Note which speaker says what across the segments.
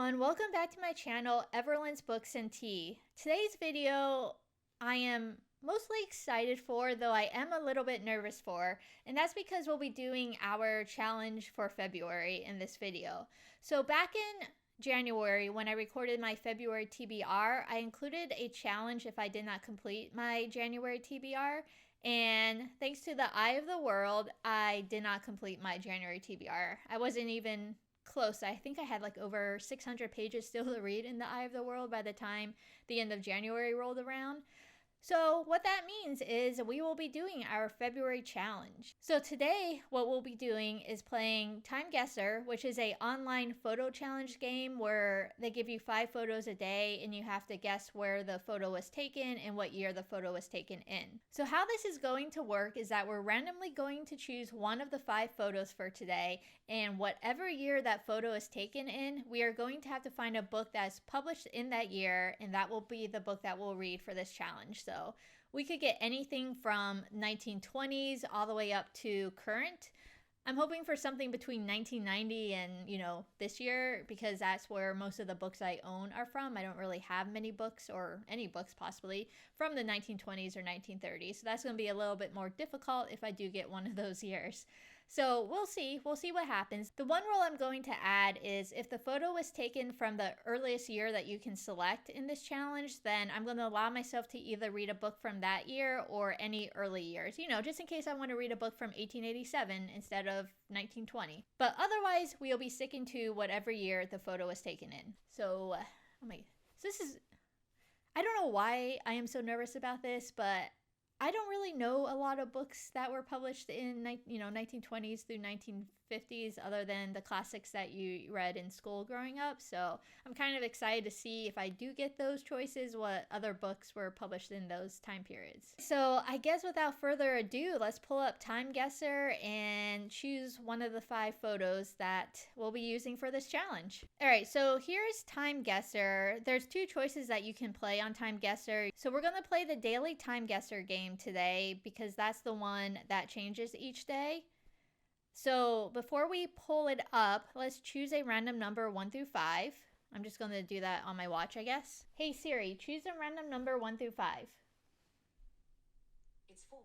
Speaker 1: everyone, welcome back to my channel, Everlynn's Books and Tea. Today's video I am mostly excited for, though I am a little bit nervous for, and that's because we'll be doing our challenge for February in this video. So back in January, when I recorded my February TBR, I included a challenge if I did not complete my January TBR, and thanks to the eye of the world, I did not complete my January TBR. I wasn't even close. I think I had like over 600 pages still to read in the eye of the world by the time the end of January rolled around. So what that means is we will be doing our February challenge. So today what we'll be doing is playing Timeguesser, which is an online photo challenge game where they give you 5 photos a day and you have to guess where the photo was taken and what year the photo was taken in. So how this is going to work is that we're randomly going to choose one of the 5 photos for today, and whatever year that photo is taken in, we are going to have to find a book that's published in that year, and that will be the book that we'll read for this challenge. So we could get anything from 1920s all the way up to current. I'm hoping for something between 1990 and, this year, because that's where most of the books I own are from. I don't really have many books, or any books possibly, from the 1920s or 1930s. So that's going to be a little bit more difficult if I do get one of those years. So we'll see what happens. The one rule I'm going to add is if the photo was taken from the earliest year that you can select in this challenge, then I'm going to allow myself to either read a book from that year or any early years, just in case I want to read a book from 1887 instead of 1920. But otherwise, we'll be sticking to whatever year the photo was taken in. So, I don't know why I am so nervous about this, but I don't really know a lot of books that were published in 1920s through 1950s other than the classics that you read in school growing up. So I'm kind of excited to see if I do get those choices, what other books were published in those time periods. So I guess without further ado, let's pull up Timeguesser and choose one of the 5 photos that we'll be using for this challenge. All right, so here's Timeguesser. There's 2 choices that you can play on Timeguesser. So we're going to play the daily Timeguesser game today because that's the one that changes each day. So before we pull it up, let's choose a random number 1 through 5. I'm just going to do that on my watch, I guess. Hey Siri, choose a random number 1 through 5.
Speaker 2: It's 4.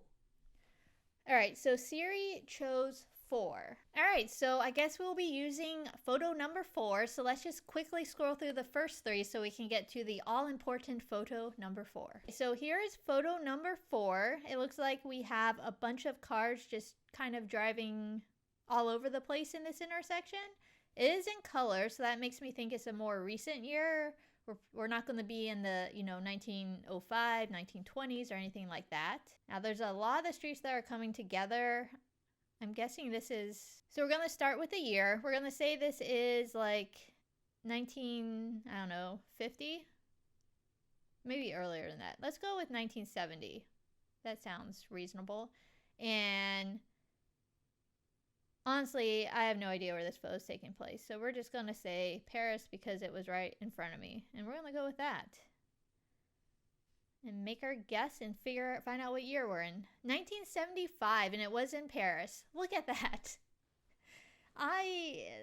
Speaker 1: All right, so Siri chose 4. All right, so I guess we'll be using photo number 4. So let's just quickly scroll through the first 3 so we can get to the all-important photo number 4. So here is photo number 4. It looks like we have a bunch of cars just kind of driving all over the place in this intersection. It is in color, so that makes me think it's a more recent year. We're not going to be in the 1905, 1920s or anything like that. Now there's a lot of the streets that are coming together. I'm guessing this is, so we're going to start with the year. We're going to say this is like 50? Maybe earlier than that. Let's go with 1970. That sounds reasonable. And honestly, I have no idea where this photo is taking place. So we're just going to say Paris because it was right in front of me. And we're going to go with that. And make our guess and find out what year we're in. 1975, and it was in Paris. Look at that.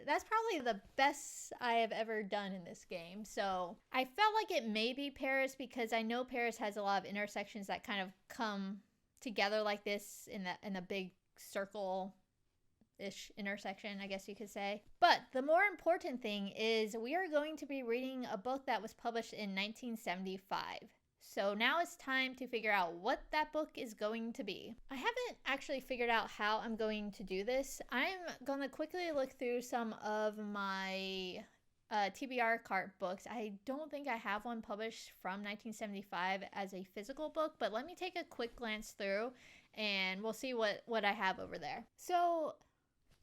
Speaker 1: That's probably the best I have ever done in this game. So I felt like it may be Paris because I know Paris has a lot of intersections that kind of come together like this in a big circle-ish intersection, I guess you could say. But the more important thing is we are going to be reading a book that was published in 1975. So now it's time to figure out what that book is going to be. I haven't actually figured out how I'm going to do this. I'm going to quickly look through some of my TBR cart books. I don't think I have one published from 1975 as a physical book, but let me take a quick glance through and we'll see what I have over there. So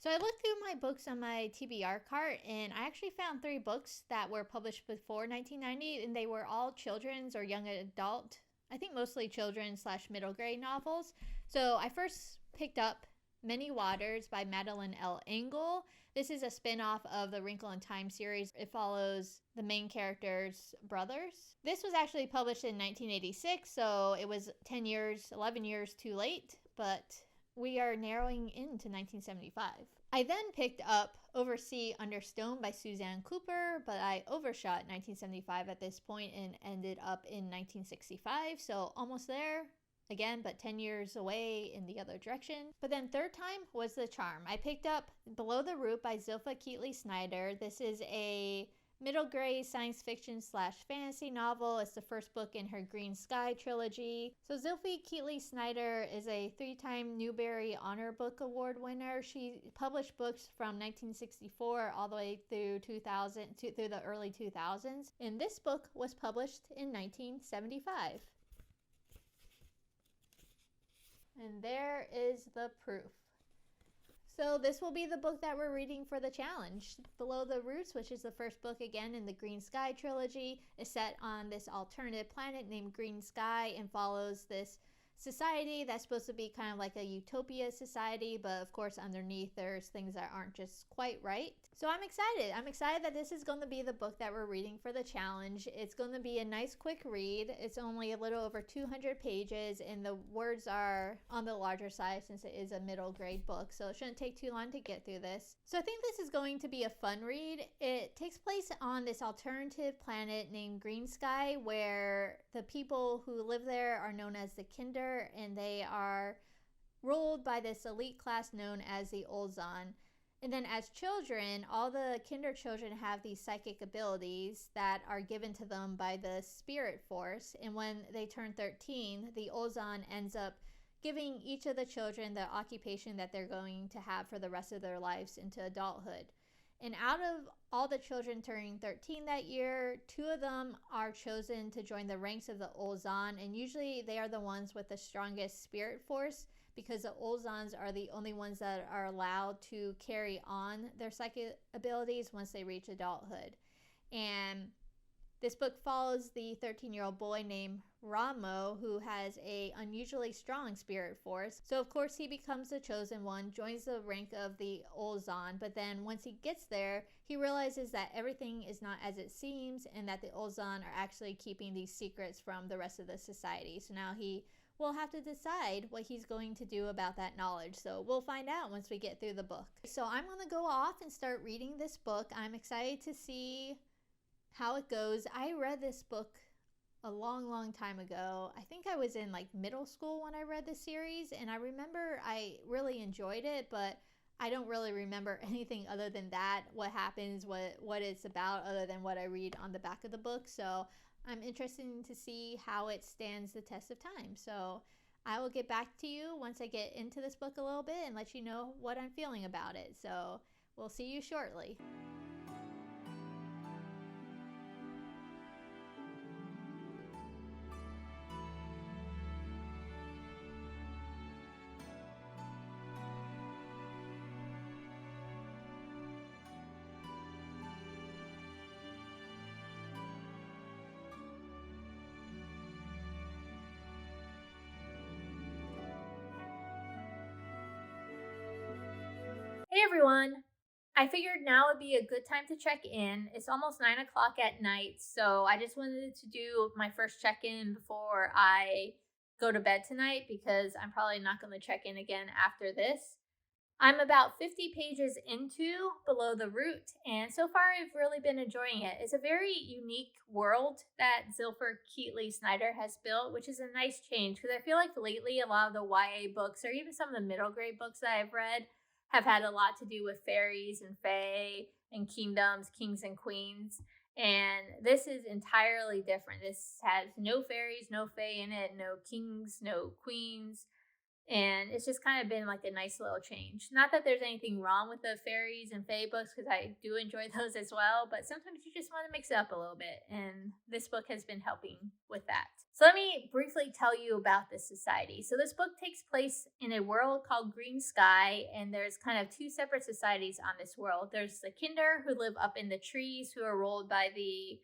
Speaker 1: I looked through my books on my TBR cart, and I actually found 3 books that were published before 1990, and they were all children's or young adult, I think mostly children/middle grade novels. So I first picked up Many Waters by Madeline L. Engel. This is a spin-off of the Wrinkle in Time series. It follows the main character's brothers. This was actually published in 1986, so it was 11 years too late, but we are narrowing into 1975. I then picked up Oversea Under Stone by Suzanne Cooper, but I overshot 1975 at this point and ended up in 1965, so almost there again, but 10 years away in the other direction. But then third time was The Charm. I picked up Below the Root by Zilpha Keatley Snyder. This is a middle grade science fiction / fantasy novel. It's the first book in her Green Sky trilogy. So Zilpha Keatley Snyder is a 3-time Newbery Honor Book Award winner. She published books from 1964 all the way through 2000 through the early 2000s. And this book was published in 1975. And there is the proof. So this will be the book that we're reading for the challenge. Below the Roots, which is the first book again in the Green Sky trilogy, is set on this alternative planet named Green Sky and follows this society that's supposed to be kind of like a utopia society, but of course underneath there's things that aren't just quite right. So I'm excited. I'm excited that this is going to be the book that we're reading for the challenge. It's going to be a nice quick read. It's only a little over 200 pages and the words are on the larger side since it is a middle grade book, so it shouldn't take too long to get through this. So I think this is going to be a fun read. It takes place on this alternative planet named Green Sky where the people who live there are known as the Kinder, and they are ruled by this elite class known as the Olzon. And then as children, all the Kinder children have these psychic abilities that are given to them by the spirit force. And when they turn 13, the Olzon ends up giving each of the children the occupation that they're going to have for the rest of their lives into adulthood. And out of all the children turning 13 that year, 2 of them are chosen to join the ranks of the Olzon, and usually they are the ones with the strongest spirit force because the Olzons are the only ones that are allowed to carry on their psychic abilities once they reach adulthood. And this book follows the 13-year-old boy named Ramo, who has a unusually strong spirit force. So of course he becomes the chosen one, joins the rank of the Olzon, but then once he gets there, he realizes that everything is not as it seems and that the Olzon are actually keeping these secrets from the rest of the society. So now he will have to decide what he's going to do about that knowledge. So we'll find out once we get through the book. So I'm going to go off and start reading this book. I'm excited to see how it goes. I read this book a long time ago. I think I was in like middle school when I read the series, and I remember I really enjoyed it, but I don't really remember anything other than that, what happens, what it's about, other than what I read on the back of the book. So I'm interested to see how it stands the test of time. So I will get back to you once I get into this book a little bit and let you know what I'm feeling about it. So we'll see you shortly. Hey everyone! I figured now would be a good time to check in. It's almost 9 o'clock at night, so I just wanted to do my first check-in before I go to bed tonight because I'm probably not going to check in again after this. I'm about 50 pages into Below the Root, and so far I've really been enjoying it. It's a very unique world that Zilpha Keatley Snyder has built, which is a nice change because I feel like lately a lot of the YA books, or even some of the middle grade books that I've read, have had a lot to do with fairies and fae and kingdoms, kings and queens. And this is entirely different. This has no fairies, no fae in it, no kings, no queens. And it's just kind of been like a nice little change. Not that there's anything wrong with the fairies and fae books, because I do enjoy those as well, but sometimes you just want to mix it up a little bit, and this book has been helping with that. So let me briefly tell you about this society. So this book takes place in a world called Green Sky, and there's kind of 2 separate societies on this world. There's the Kinder, who live up in the trees, who are ruled by the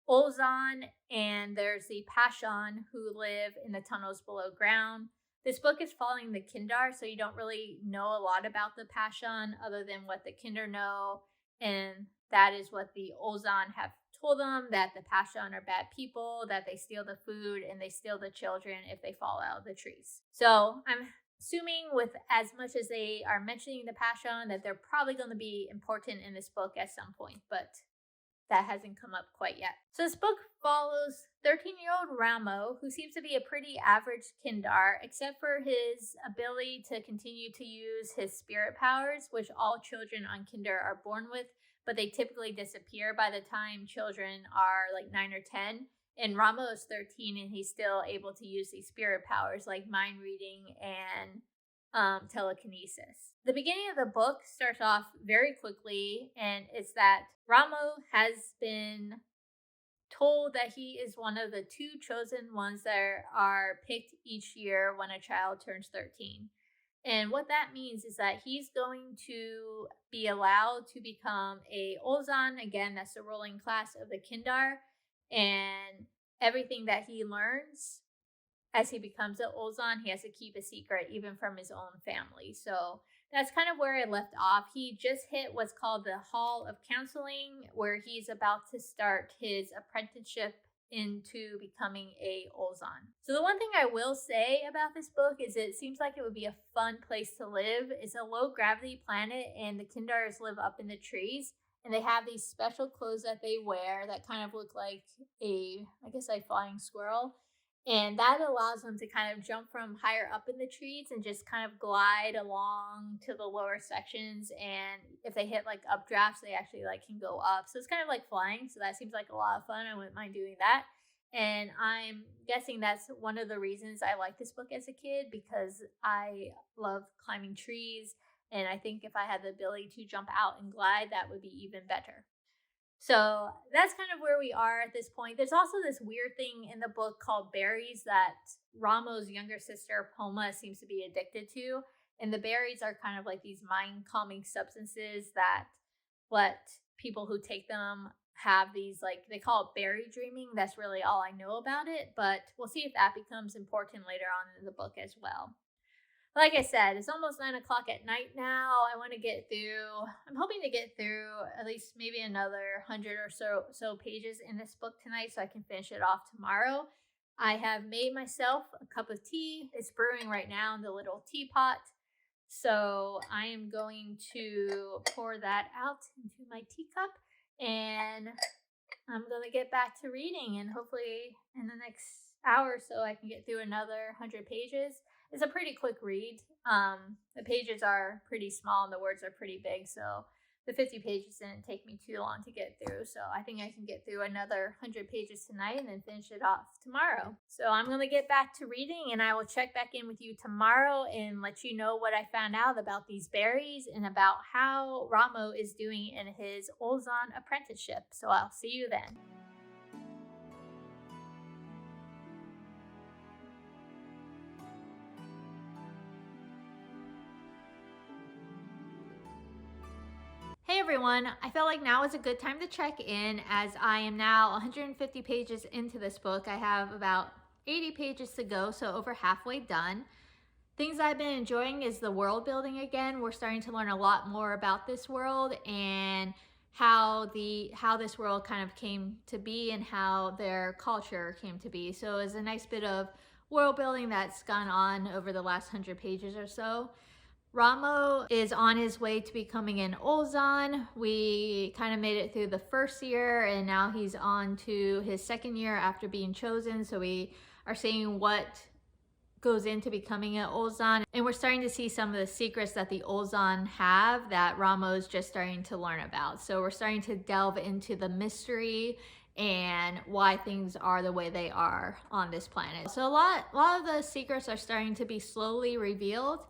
Speaker 1: Olzon, and there's the Pashon, who live in the tunnels below ground. This book is following the Kindar, so you don't really know a lot about the Pashon other than what the Kinder know, and that is what the Olzon have told them, that the Pashon are bad people, that they steal the food, and they steal the children if they fall out of the trees. So I'm assuming with as much as they are mentioning the Passion that they're probably going to be important in this book at some point, but that hasn't come up quite yet. So this book follows 13-year-old Ramo, who seems to be a pretty average Kindar, except for his ability to continue to use his spirit powers, which all children on Kindar are born with, but they typically disappear by the time children are like 9 or 10. And Ramo is 13 and he's still able to use these spirit powers like mind reading and telekinesis. The beginning of the book starts off very quickly, and it's that Ramo has been told that he is one of the 2 chosen ones that are picked each year when a child turns 13. And what that means is that he's going to be allowed to become a Ozan. Again, that's the ruling class of the Kindar. And everything that he learns as he becomes an Ozan, he has to keep a secret even from his own family. So that's kind of where I left off. He just hit what's called the Hall of Counseling, where he's about to start his apprenticeship into becoming a Ozan. So the one thing I will say about this book is it seems like it would be a fun place to live. It's a low gravity planet and the Kindars live up in the trees, and they have these special clothes that they wear that kind of look like a flying squirrel. And that allows them to kind of jump from higher up in the trees and just kind of glide along to the lower sections. And if they hit like updrafts, they actually like can go up. So it's kind of like flying. So that seems like a lot of fun. I wouldn't mind doing that. And I'm guessing that's one of the reasons I like this book as a kid, because I love climbing trees. And I think if I had the ability to jump out and glide, that would be even better. So that's kind of where we are at this point. There's also this weird thing in the book called berries that Ramo's younger sister, Poma, seems to be addicted to. And the berries are kind of like these mind-calming substances that let people who take them have these, like, they call it berry dreaming. That's really all I know about it. But we'll see if that becomes important later on in the book as well. Like I said, it's almost 9 o'clock at night now. I'm hoping to get through at least maybe another 100 or so pages in this book tonight so I can finish it off tomorrow. I have made myself a cup of tea. It's brewing right now in the little teapot. So I am going to pour that out into my teacup, and I'm going to get back to reading, and hopefully in the next hour or so I can get through another 100 pages. It's a pretty quick read. The pages are pretty small and the words are pretty big, so the 50 pages didn't take me too long to get through. So I think I can get through another 100 pages tonight and then finish it off tomorrow. So I'm going to get back to reading, and I will check back in with you tomorrow and let you know what I found out about these berries and about how Ramo is doing in his Ozan apprenticeship. So I'll see you then. Hey everyone, I felt like now is a good time to check in as I am now 150 pages into this book. I have about 80 pages to go, so over halfway done. Things I've been enjoying is the world building again. We're starting to learn a lot more about this world and how this world kind of came to be and how their culture came to be. So it's a nice bit of world building that's gone on over the last 100 pages or so. Ramo is on his way to becoming an Ozan. We kind of made it through the first year, and now he's on to his second year after being chosen. So we are seeing what goes into becoming an Ozan, and we're starting to see some of the secrets that the Ozan have that Ramo is just starting to learn about. So we're starting to delve into the mystery and why things are the way they are on this planet. So a lot of the secrets are starting to be slowly revealed.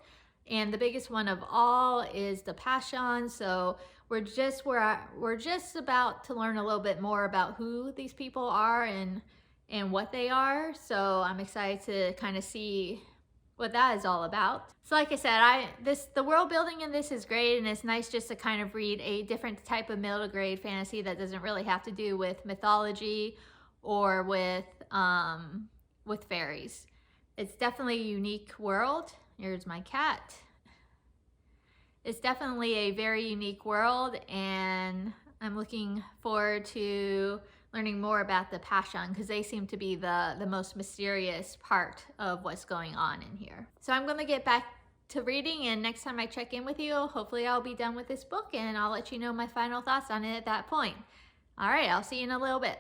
Speaker 1: And the biggest one of all is the Passion. So we're just about to learn a little bit more about who these people are and what they are. So I'm excited to kind of see what that is all about. So like I said, the world building in this is great, and it's nice just to kind of read a different type of middle grade fantasy that doesn't really have to do with mythology or with fairies. It's definitely a unique world. Here's my cat. It's definitely a very unique world, and I'm looking forward to learning more about the Passion because they seem to be the most mysterious part of what's going on in here. So I'm going to get back to reading, and next time I check in with you, hopefully I'll be done with this book and I'll let you know my final thoughts on it at that point. All right, I'll see you in a little bit.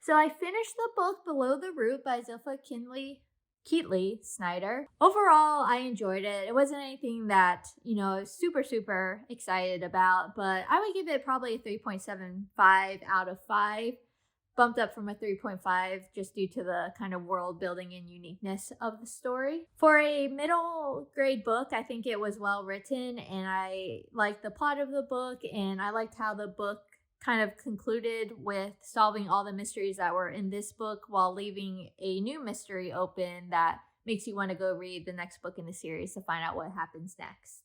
Speaker 1: So I finished the book Below the Root by Zilpha Keatley Snyder. Overall, I enjoyed it. It wasn't anything that, I was super excited about, but I would give it probably a 3.75 out of 5. Bumped up from a 3.5 just due to the kind of world building and uniqueness of the story. For a middle grade book, I think it was well written, and I liked the plot of the book, and I liked how the book kind of concluded with solving all the mysteries that were in this book while leaving a new mystery open that makes you want to go read the next book in the series to find out what happens next.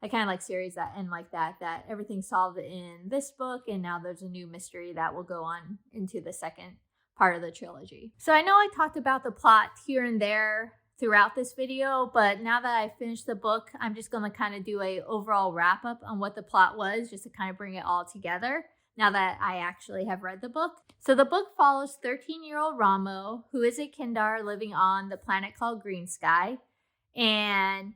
Speaker 1: I kind of like series that end like that everything's solved in this book and now there's a new mystery that will go on into the second part of the trilogy. So I know I talked about the plot here and there throughout this video, but now that I finished the book, I'm just going to kind of do a overall wrap up on what the plot was, just to kind of bring it all together now that I actually have read the book. So the book follows 13-year-old Ramo, who is a Kindar living on the planet called Green Sky. And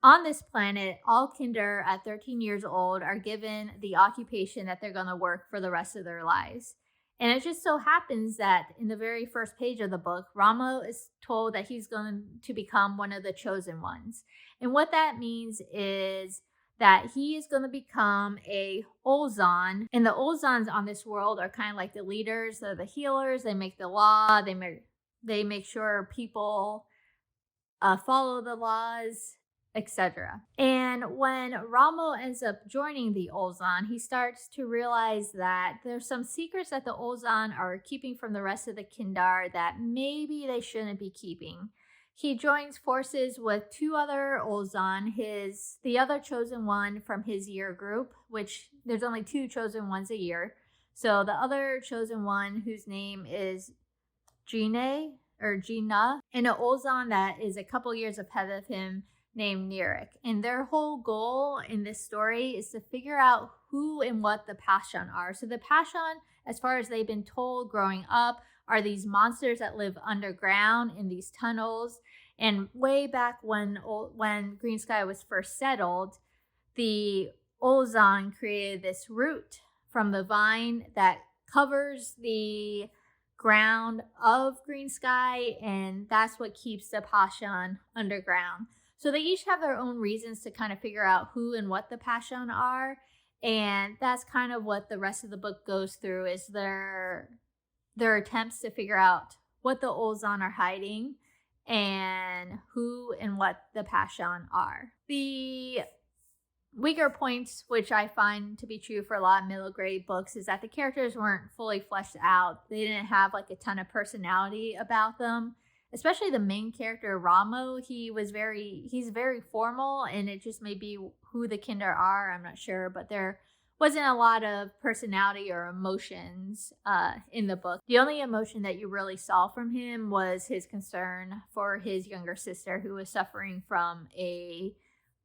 Speaker 1: on this planet, all Kindar at 13 years old are given the occupation that they're going to work for the rest of their lives. And it just so happens that in the very first page of the book, Ramo is told that he's going to become one of the chosen ones. And what that means is that he is going to become a Olzon. And the Olzons on this world are kind of like the leaders, they're the healers, they make the law, they make sure people follow the laws, etc. And when Ramo ends up joining the Olzon, he starts to realize that there's some secrets that the Olzon are keeping from the rest of the Kindar that maybe they shouldn't be keeping. He joins forces with 2 other Olzon, the other chosen one from his year group, which there's only 2 chosen ones a year. So the other chosen one, whose name is Gina, and an Olzon that is a couple years ahead of him named Nirik. And their whole goal in this story is to figure out who and what the Pashan are. So the Pashan, as far as they've been told growing up, are these monsters that live underground in these tunnels. And way back when Green Sky was first settled, the Olzon created this root from the vine that covers the ground of Green Sky, and that's what keeps the Pashan underground. So they each have their own reasons to kind of figure out who and what the Pashan are, and that's kind of what the rest of the book goes through, is their attempts to figure out what the Olzon are hiding and who and what the Pashan are. The weaker points, which I find to be true for a lot of middle grade books, is that the characters weren't fully fleshed out. They didn't have like a ton of personality about them. Especially the main character, Ramo, he's very formal, and it just may be who the Kindar are, I'm not sure, but there wasn't a lot of personality or emotions in the book. The only emotion that you really saw from him was his concern for his younger sister, who was suffering from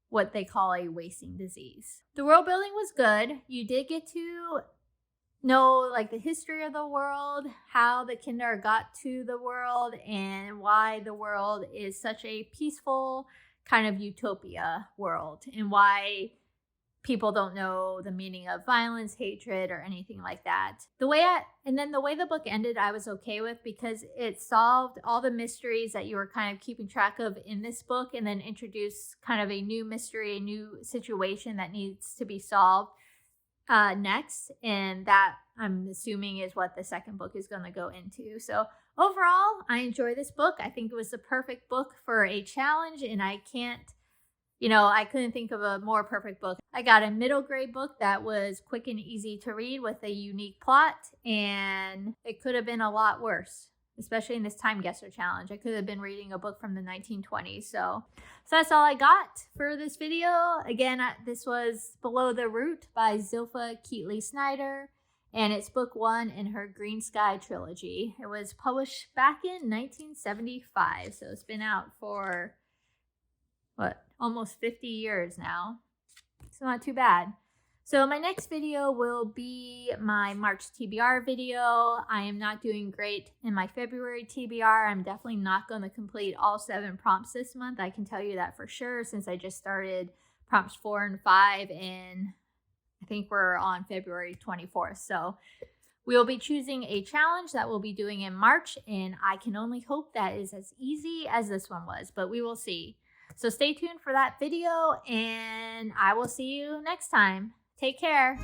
Speaker 1: what they call a wasting disease. The world building was good. You did get to know like the history of the world, how the Kindar got to the world, and why the world is such a peaceful kind of utopia world, and why people don't know the meaning of violence, hatred, or anything like that. The way the book ended, I was okay with, because it solved all the mysteries that you were kind of keeping track of in this book, and then introduced kind of a new mystery, a new situation that needs to be solved next. And that, I'm assuming, is what the second book is going to go into. So overall, I enjoy this book. I think it was the perfect book for a challenge, and I couldn't think of a more perfect book. I got a middle grade book that was quick and easy to read with a unique plot, and it could have been a lot worse. especially in this Timeguesser challenge. I could have been reading a book from the 1920s. So that's all I got for this video. Again, this was Below the Root by Zilpha Keatley Snyder, and it's book 1 in her Green Sky trilogy. It was published back in 1975, so it's been out for, almost 50 years now. So not too bad. So my next video will be my March TBR video. I am not doing great in my February TBR. I'm definitely not going to complete all 7 prompts this month. I can tell you that for sure, since I just started prompts 4 and 5, and I think we're on February 24th. So we'll be choosing a challenge that we'll be doing in March, and I can only hope that is as easy as this one was, but we will see. So stay tuned for that video, and I will see you next time. Take care.